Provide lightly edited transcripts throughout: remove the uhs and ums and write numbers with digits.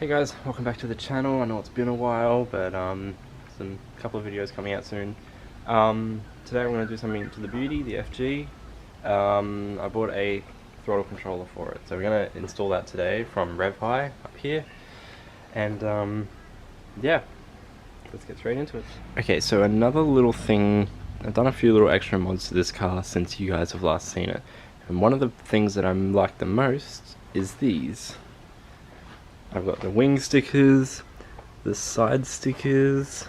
Hey guys, welcome back to the channel. I know it's been a while, but some couple of videos coming out soon. Today we're going to do something to the beauty, the FG. I bought a throttle controller for it, so we're going to install that today from Rev High up here. And yeah, let's get straight into it. Okay, so another little thing, I've done a few little extra mods to this car since you guys have last seen it. And one of the things that I like the most is these. I've got the wing stickers, the side stickers,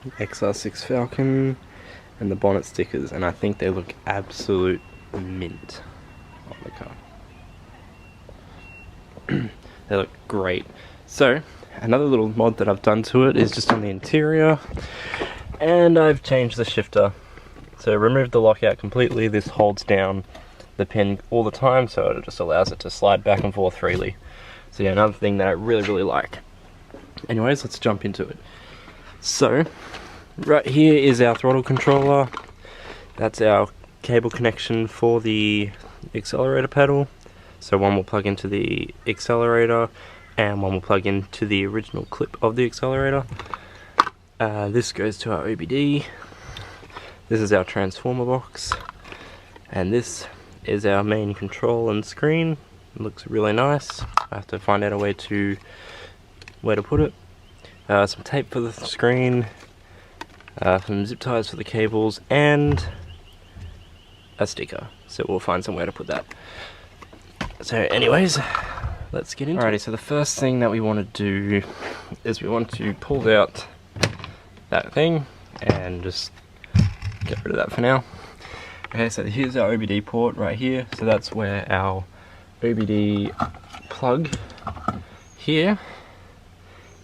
XR6 Falcon, and the bonnet stickers, and I think they look absolute mint on the car. They look great. So, another little mod that I've done to it is just on the interior, and I've changed the shifter. So removed the lockout completely. This holds down the pin all the time, so it just allows it to slide back and forth freely. So yeah, another thing that I really like. Anyways, let's jump into it. So right here is our throttle controller. That's our cable connection for the accelerator pedal. So one will plug into the accelerator and one will plug into the original clip of the accelerator. This goes to our OBD. This is our transformer box, and this is our main control and screen. It looks really nice. I have to find out a way to where to put it. Some tape for the screen, some zip ties for the cables, and a sticker. So we'll find somewhere to put that. So anyways, let's get into it. Alrighty, so the first thing that we want to do is we want to pull out that thing and just get rid of that for now. Okay, so here's our OBD port right here. So that's where our OBD plug here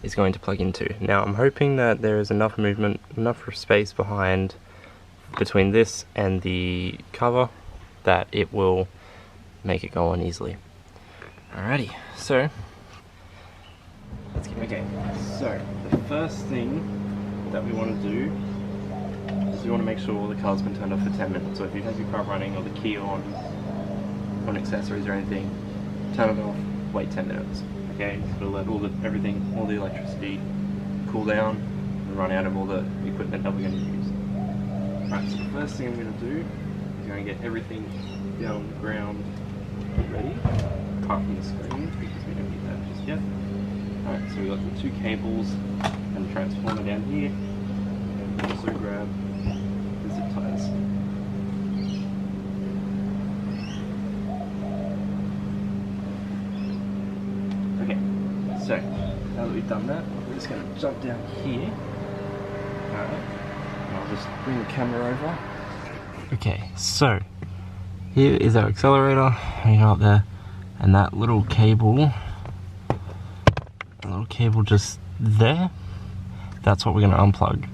is going to plug into. Now I'm hoping that there is enough movement, enough space between this and the cover that it will make it go on easily. Alrighty, so let's get okay. So the first thing that we want to do, you want to make sure the car's been turned off for 10 minutes. So if you have your car running or the key on accessories or anything, turn it off, wait 10 minutes. Okay, so let all the electricity cool down and run out of all the equipment that we're going to use. Alright, so the first thing I'm going to do is going to get everything down on the ground ready, apart from the screen, because we don't need that just yet. Alright, so we've got the two cables and the transformer down here. And also grab the zip ties. Okay, so now that we've done that, we're just going to jump down here. Alright, and I'll just bring the camera over. Okay, so here is our accelerator. You go up there, and that little cable, just there, that's what we're going to unplug.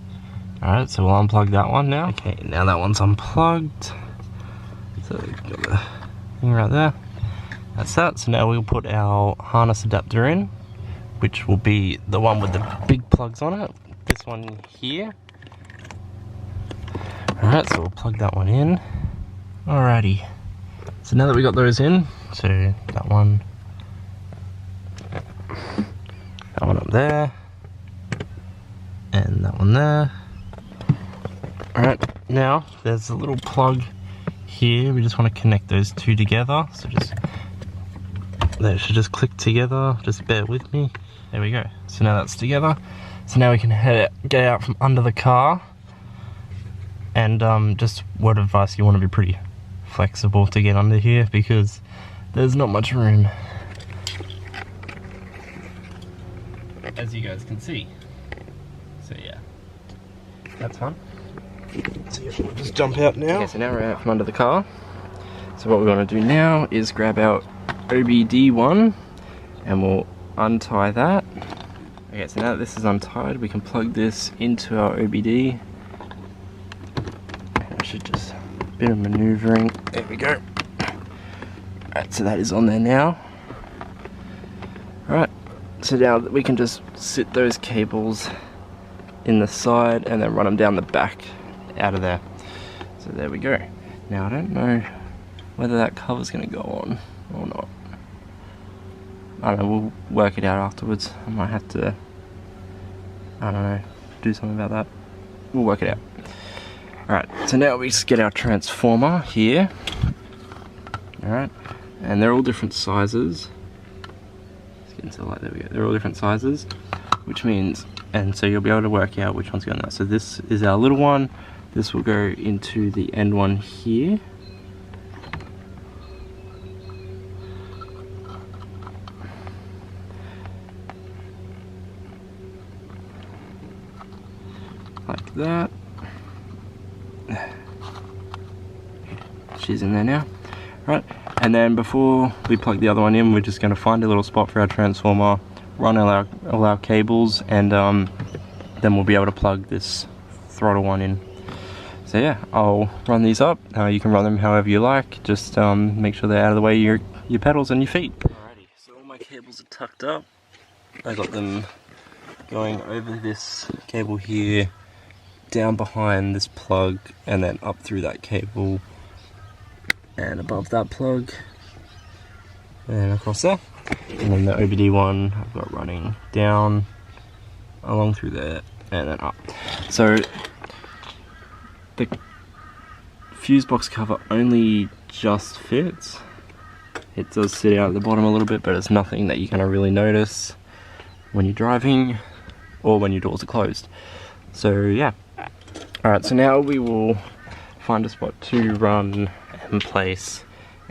Alright, so we'll unplug that one now. Okay, now that one's unplugged. So we've got the thing right there. That's that. So now we'll put our harness adapter in, which will be the one with the big plugs on it. This one here. Alright, so we'll plug that one in. Alrighty. So now that we got those in, so that one up there, and that one there. Alright, now there's a little plug here. We just want to connect those two together. So they should just click together. Just bear with me. There we go. So now that's together. So now we can get out from under the car. And just word of advice, you want to be pretty flexible to get under here because there's not much room, as you guys can see. So yeah, that's fun. So yeah, we'll just jump out now. Okay, so now we're out from under the car. So what we're going to do now is grab our OBD one and we'll untie that. Okay, so now that this is untied, we can plug this into our OBD. And I should just, a bit of maneuvering. There we go. Alright, so that is on there now. Alright, so now we can just sit those cables in the side and then run them down the back out of there. So there we go. Now I don't know whether that cover's going to go on or not. I don't know, we'll work it out afterwards. I might have to, I don't know, do something about that. We'll work it out. Alright, so now we just get our transformer here. Alright, and they're all different sizes. Let's get into the light, there we go. They're all different sizes, which means, and so you'll be able to work out which one's going there. So this is our little one. This will go into the end one here. Like that. She's in there now. Right, and then before we plug the other one in, we're just going to find a little spot for our transformer, run all our cables, and then we'll be able to plug this throttle one in. So yeah, I'll run these up. You can run them however you like, just make sure they're out of the way your pedals and your feet. Alrighty, so all my cables are tucked up. I got them going over this cable here, down behind this plug, and then up through that cable and above that plug and across there. And then the OBD one I've got running down along through there and then up. So the fuse box cover only just fits. It does sit out at the bottom a little bit, but it's nothing that you're going to really notice when you're driving or when your doors are closed. So yeah. Alright, so now we will find a spot to run and place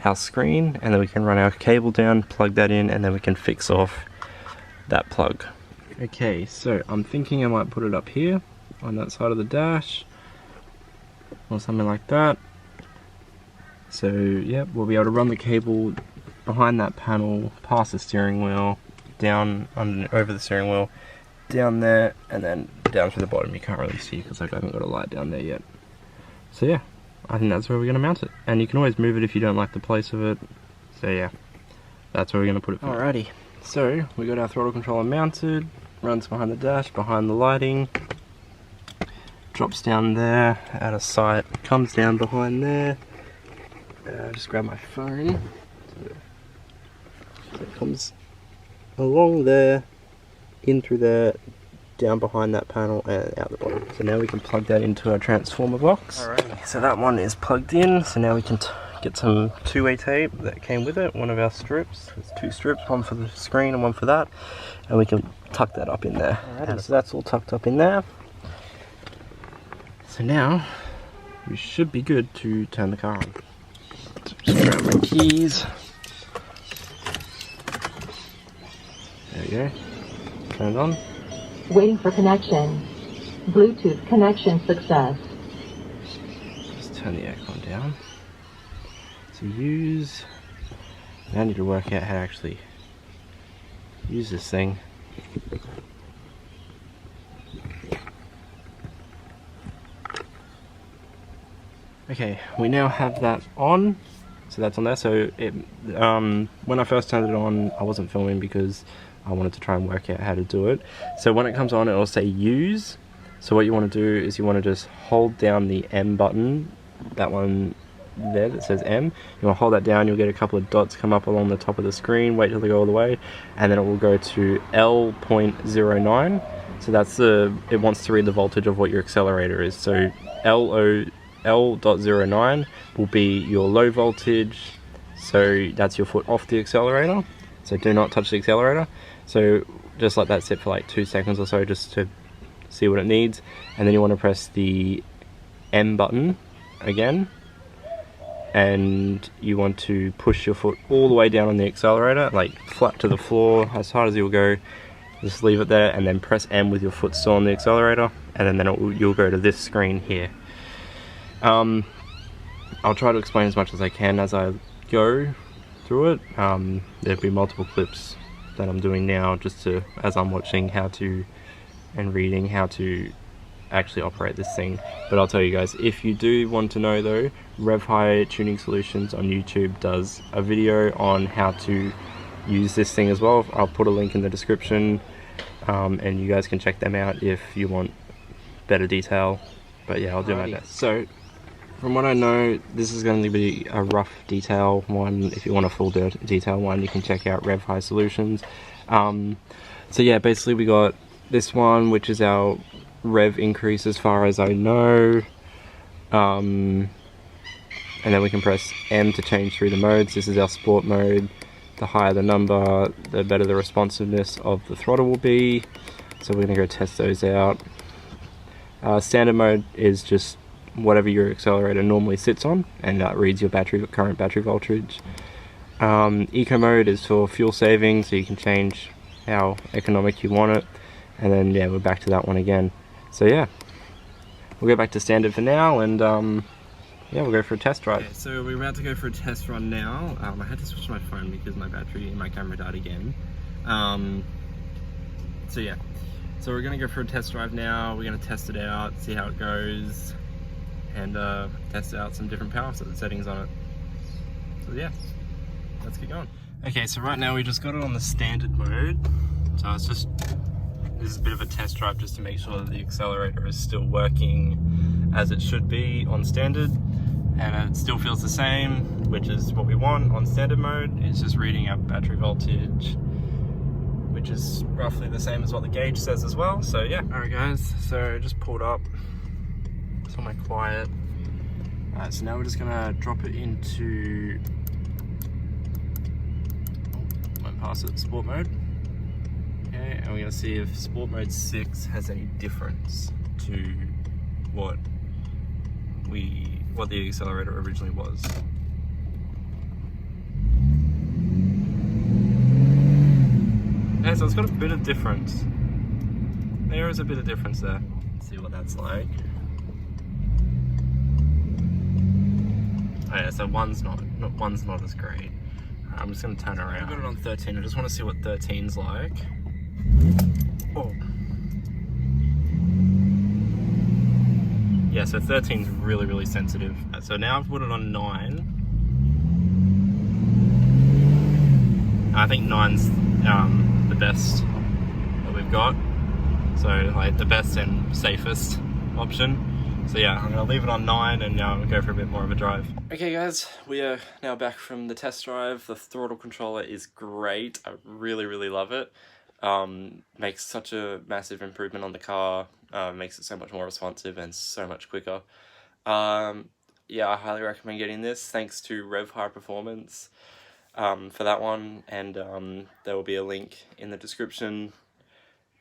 our screen, and then we can run our cable down, plug that in, and then we can fix off that plug. Okay, so I'm thinking I might put it up here on that side of the dash or something like that. So yeah, we'll be able to run the cable behind that panel, past the steering wheel, down over the steering wheel, down there, and then down to the bottom. You can't really see because I haven't got a light down there yet. So yeah, I think that's where we're going to mount it. And you can always move it if you don't like the place of it. So yeah, that's where we're going to put it. Alrighty, so we got our throttle controller mounted, runs behind the dash, behind the lighting, drops down there, out of sight, comes down behind there. Just grab my phone. So it comes along there, in through there, down behind that panel and out the bottom. So now we can plug that into our transformer box. Alright, so that one is plugged in. So now we can get some two-way tape that came with it, one of our strips. There's two strips, one for the screen and one for that. And we can tuck that up in there. Alrighty, so that's all tucked up in there. So now we should be good to turn the car on. So just grab my keys. There we go. Turn it on. Waiting for connection. Bluetooth connection success. Just turn the aircon down. So use... Now I need to work out how to actually use this thing. Okay, we now have that on. So that's on there. So it, when I first turned it on, I wasn't filming because I wanted to try and work out how to do it. So when it comes on, it will say use. So what you want to do is you want to just hold down the M button, that one there that says M. You want to hold that down, you'll get a couple of dots come up along the top of the screen, wait till they go all the way, and then it will go to L.09. So that's it wants to read the voltage of what your accelerator is. So L.09 will be your low voltage, so that's your foot off the accelerator. So do not touch the accelerator. So just let that sit for like 2 seconds or so just to see what it needs. And then you want to press the M button again. And you want to push your foot all the way down on the accelerator, like flat to the floor, as hard as you'll go. Just leave it there and then press M with your foot still on the accelerator. And then you'll go to this screen here. I'll try to explain as much as I can as I go through it. There'll be multiple clips that I'm doing now just to, as I'm watching how to and reading how to actually operate this thing. But I'll tell you guys, if you do want to know though, Rev High Tuning Solutions on YouTube does a video on how to use this thing as well. I'll put a link in the description, and you guys can check them out if you want better detail. But yeah, I'll do my best. So From what I know, this is going to be a rough detail one. If you want a full detail one, you can check out Rev High Solutions. So yeah, basically we got this one, which is our rev increase as far as I know. And then we can press M to change through the modes. This is our sport mode. The higher the number, the better the responsiveness of the throttle will be. So we're going to go test those out. Standard mode is just whatever your accelerator normally sits on, and that reads your current battery voltage. Eco mode is for fuel saving, so you can change how economic you want it. And then yeah, we're back to that one again. So yeah, we'll go back to standard for now, and yeah, we'll go for a test drive. Okay, so we're about to go for a test run now. I had to switch my phone because my battery in my camera died again. So yeah, so we're gonna go for a test drive now. We're gonna test it out, see how it goes, and test out some different power settings on it. So yeah, let's get going. Okay, so right now we just got it on the standard mode. So this is a bit of a test drive just to make sure that the accelerator is still working as it should be on standard, and it still feels the same, which is what we want on standard mode. It's just reading our battery voltage, which is roughly the same as what the gauge says as well. So yeah, alright guys, so just pulled up. It's on my quiet. Alright, so now we're just gonna drop it into, went past it, sport mode. Okay, and we're gonna see if sport mode 6 has any difference to what the accelerator originally was. Yeah, so it's got a bit of difference. There is a bit of difference there. Let's see what that's like. Oh yeah, so one's not as great. I'm just gonna turn around. I've got it on 13. I just want to see what 13's like. Oh. Yeah, so 13's really, really sensitive. So now I've put it on 9. I think 9's the best that we've got. So like the best and safest option. So yeah, I'm gonna leave it on 9 and now go for a bit more of a drive. Okay guys, we are now back from the test drive. The throttle controller is great. I really, really love it. Makes such a massive improvement on the car. Makes it so much more responsive and so much quicker. Yeah, I highly recommend getting this. Thanks to Rev High Performance for that one, and there will be a link in the description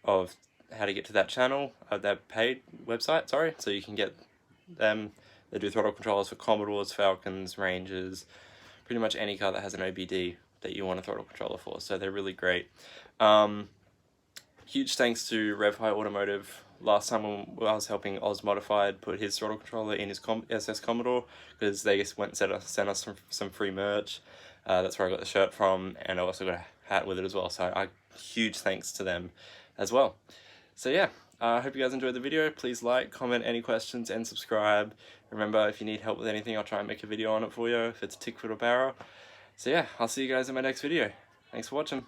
of how to get to that channel, that paid website, sorry, so you can get them. They do throttle controllers for Commodores, Falcons, Rangers, pretty much any car that has an OBD that you want a throttle controller for, so they're really great. Huge thanks to Rev High Automotive. Last time when I was helping Oz Modified put his throttle controller in his SS Commodore, because they just went and sent us some free merch. That's where I got the shirt from, and I also got a hat with it as well, so huge thanks to them as well. So yeah, I hope you guys enjoyed the video. Please like, comment any questions, and subscribe. Remember, if you need help with anything, I'll try and make a video on it for you, if it's tick, foot, or barrel. So yeah, I'll see you guys in my next video. Thanks for watching.